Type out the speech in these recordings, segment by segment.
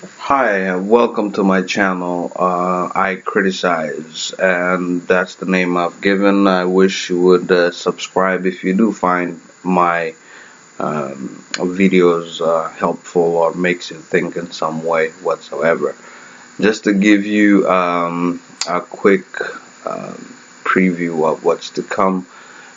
Hi, welcome to my channel. I criticize, and that's the name I've given. I wish you would subscribe if you do find my videos helpful or makes you think in some way whatsoever. Just to give you a quick preview of what's to come.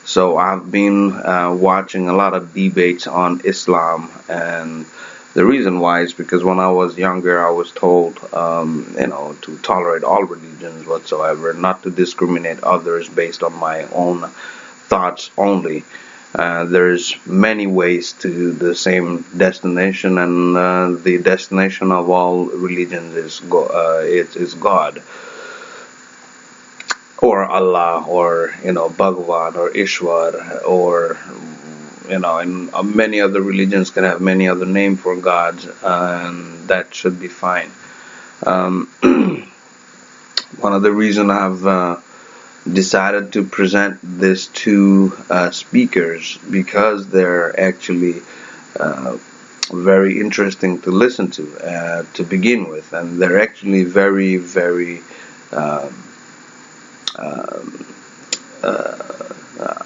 So I've been watching a lot of debates on Islam, and the reason why is because when I was younger, I was told, to tolerate all religions whatsoever, not to discriminate others based on my own thoughts only. There's many ways to the same destination, and the destination of all religions is God or Allah or Bhagwan or Ishwar or and many other religions can have many other names for gods, and that should be fine. Um, One of the reasons I've decided to present this to speakers because they're actually very interesting to listen to begin with, and they're actually very, very uh,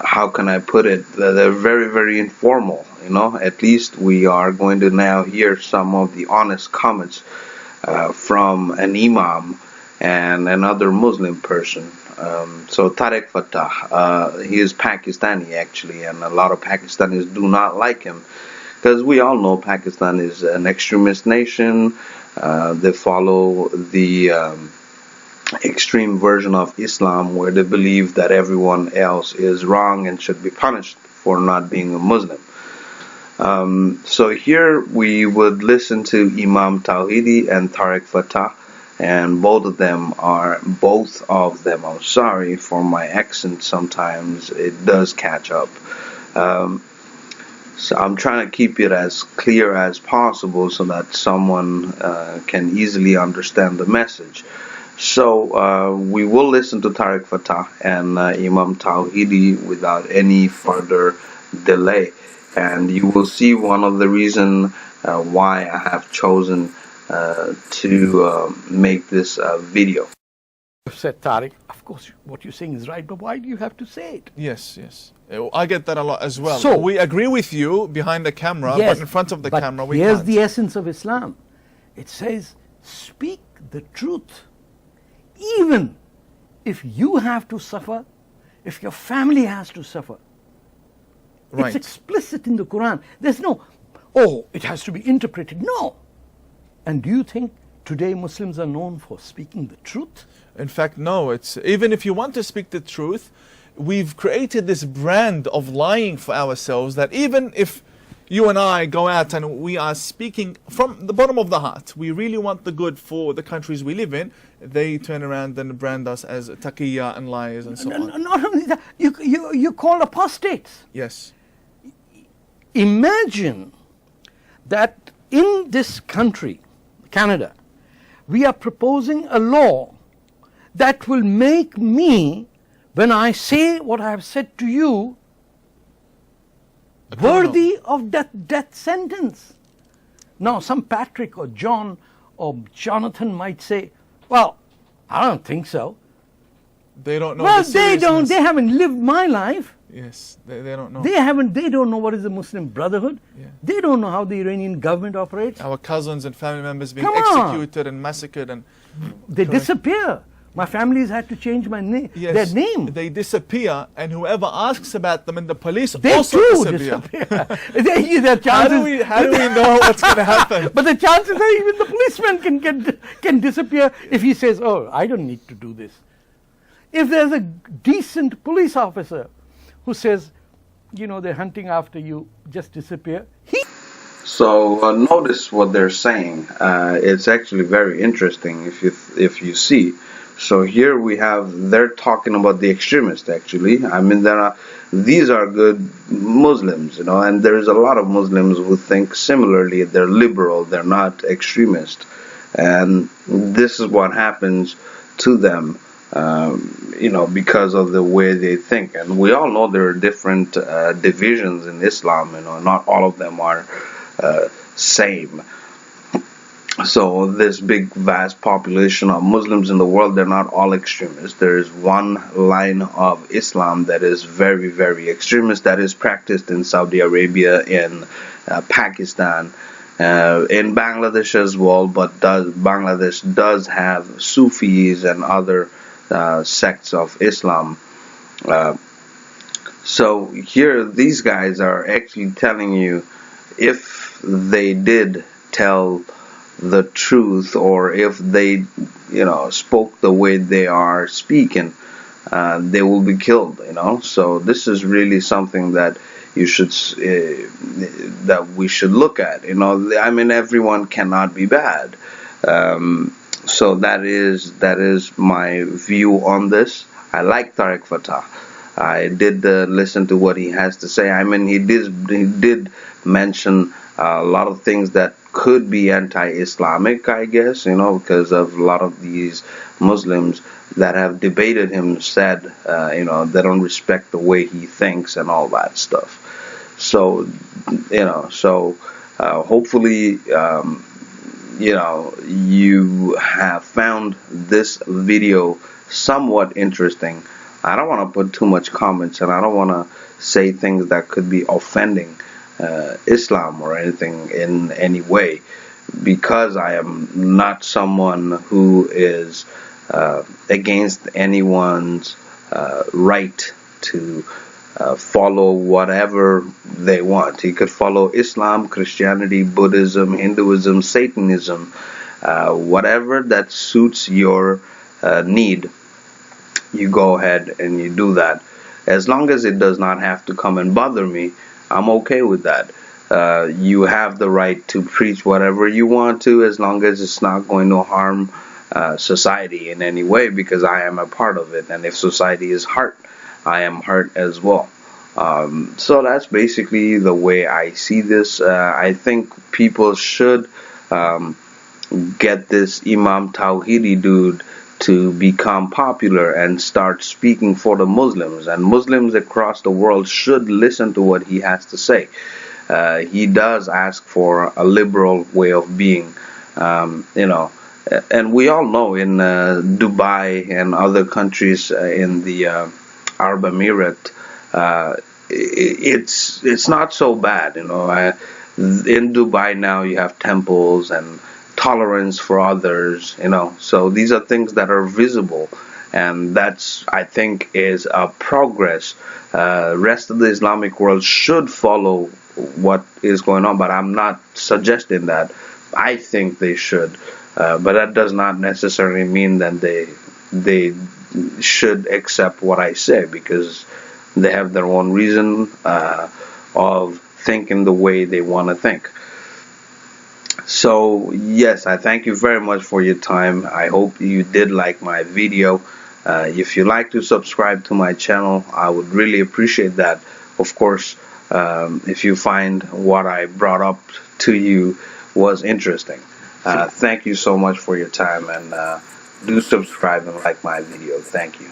how can I put it? They're very, very informal. At least we are going to now hear some of the honest comments from an imam and another Muslim person. So Tarek Fatah, he is Pakistani actually, and a lot of Pakistanis do not like him because we all know Pakistan is an extremist nation. They follow the extreme version of Islam where they believe that everyone else is wrong and should be punished for not being a Muslim. So here we would listen to Imam Tawhidi and Tarek Fatah, and both of them, I'm sorry for my accent, sometimes it does catch up. Um, so I'm trying to keep it as clear as possible so that someone can easily understand the message. So we will listen to Tariq Fatah and Imam Tawhidi without any further delay, and you will see one of the reasons why I have chosen to make this video. Said Tariq, of course, what you're saying is right, but why do you have to say it? Yes. I get that a lot as well. So, we agree with you behind the camera, yes, but in front of the but camera we here's can't. the essence of Islam. It says, speak the truth. Even if you have to suffer, if your family has to suffer. Right. It's explicit in the Quran. There's no, it has to be interpreted. No. And do you think today Muslims are known for speaking the truth? In fact, no. It's even if you want to speak the truth, we've created this brand of lying for ourselves that even if you and I go out and we are speaking from the bottom of the heart, we really want the good for the countries we live in, they turn around and brand us as taqiyya and liars and so on. Not only that, you call apostates. Yes. Imagine that in this country, Canada, we are proposing a law that will make me, when I say what I have said to you, worthy of death sentence. Now, some Patrick or John or Jonathan might say, well, I don't think so. They don't know. Well, the they don't. seriousness. They haven't lived my life. Yes, they don't know. They don't know what is the Muslim Brotherhood. Yeah. They don't know how the Iranian government operates. Our cousins and family members being Come on. executed and massacred and They disappear. My families had to change my name. yes, Their name. They disappear, and whoever asks about them in the police They also too disappear. Their chances, How do we know what's going to happen? but the chances are even the policeman can disappear if he says, "Oh, I don't need to do this." If there's a decent police officer who says, they're hunting after you, just disappear. So notice what they're saying. It's actually very interesting if you see. So here they're talking about the extremists actually. I mean, these are good Muslims, and there's a lot of Muslims who think similarly. They're liberal, they're not extremist. And this is what happens to them, because of the way they think. And we all know there are different divisions in Islam, not all of them are same. So this big vast population of Muslims in the world, they're not all extremists. There is one line of Islam that is very, very extremist, that is practiced in Saudi Arabia, in Pakistan, in Bangladesh as well. But Bangladesh does have Sufis and other sects of Islam. uh, so here these guys are actually telling you, if they did tell the truth, or if they, spoke the way they are speaking, they will be killed. So this is really something that you should that we should look at. I mean, everyone cannot be bad. So that is my view on this. I like Tarek Fatah. I did listen to what he has to say. I mean, he did mention a lot of things that could be anti-Islamic, I guess, because of a lot of these Muslims that have debated him said, they don't respect the way he thinks and all that stuff. So, hopefully, you have found this video somewhat interesting. I don't want to put too much comments, and I don't want to say things that could be offending Islam or anything in any way, because I am not someone who is against anyone's right to follow whatever they want. You could follow Islam, Christianity, Buddhism, Hinduism, Satanism, whatever that suits your need. You go ahead and you do that. As long as it does not have to come and bother me, I'm okay with that. You have the right to preach whatever you want to, as long as it's not going to harm society in any way, because I am a part of it. And if society is hurt, I am hurt as well. So that's basically the way I see this. I think people should get this Imam Tawhidi dude to become popular and start speaking for the Muslims, and Muslims across the world should listen to what he has to say. He does ask for a liberal way of being, and we all know in Dubai and other countries in the Arab Emirate, it's not so bad. In Dubai now you have temples and tolerance for others, so these are things that are visible, and that's, I think, is a progress. Rest of the Islamic world should follow what is going on, but I'm not suggesting that. I think they should, but that does not necessarily mean that they should accept what I say, because they have their own reason of thinking the way they want to think. So yes, I thank you very much for your time. I hope you did like my video. If you like to subscribe to my channel, I would really appreciate that. Of course, if you find what I brought up to you was interesting. Thank you so much for your time, and do subscribe and like my video. Thank you.